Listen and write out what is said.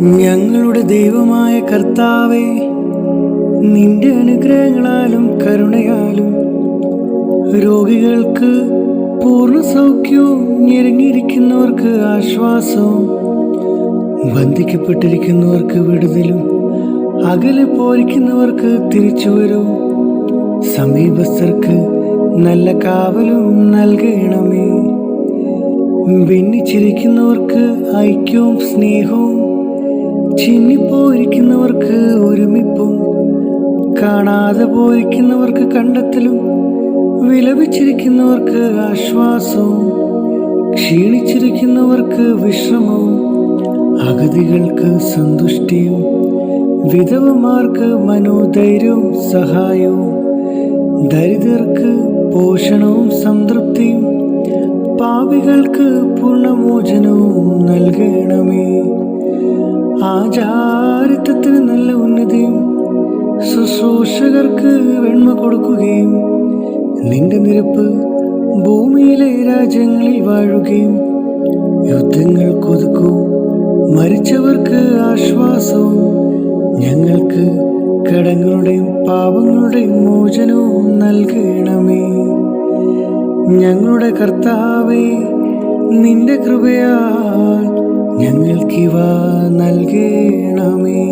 ഞങ്ങളുടെ ദൈവമായ കർത്താവേ, നിന്റെ അനുഗ്രഹങ്ങളാലും കരുണയാലും രോഗികൾക്ക് പൂർണ്ണ സൗഖ്യവും, ഞെരുങ്ങിയിരിക്കുന്നവർക്ക് ആശ്വാസവും, ബന്ധിക്കപ്പെട്ടിരിക്കുന്നവർക്ക് വിടുതലും, അകലെ പോയിരിക്കുന്നവർക്ക് തിരിച്ചുവരവും, സമീപസ്ഥർക്ക് നല്ല കാവലും നൽകണമേ. ഭിന്നിച്ചിരിക്കുന്നവർക്ക് ഐക്യവും സ്നേഹവും, ചിന്നിപ്പോയിരിക്കുന്നവർക്ക് ഒരുമിപ്പും, കാണാതെ പോയിരിക്കുന്നവർക്ക് കണ്ടെത്തലും, വിലപിച്ചിരിക്കുന്നവർക്ക് ആശ്വാസവും, ക്ഷീണിച്ചിരിക്കുന്നവർക്ക് വിശ്രമവും, അഗതികൾക്ക് സന്തുഷ്ടിയും, വിധവമാർക്ക് മനോധൈര്യവും സഹായവും, ദരിദ്രർക്ക് പോഷണവും സംതൃപ്തിയും, പാപികൾക്ക് പൂർണ്ണമോചനവും നൽകണമേ. ആചാരിത്വത്തിന് നല്ല ഉന്നതിയും, ശുശ്രൂഷകർക്ക് വെണ്മ കൊടുക്കുകയും, നിന്റെ നിരപ്പ് ഭൂമിയിലെ രാജ്യങ്ങളിൽ വാഴുകയും, യുദ്ധങ്ങൾ കൊതുക്കവും, മരിച്ചവർക്ക് ആശ്വാസവും, ഞങ്ങൾക്ക് കടങ്ങളുടെയും പാപങ്ങളുടെയും മോചനവും നൽകണമേ. ഞങ്ങളുടെ കർത്താവേ, നിന്റെ കൃപയാൽ ഞങ്ങൾക്കിവ നൽകണമേ.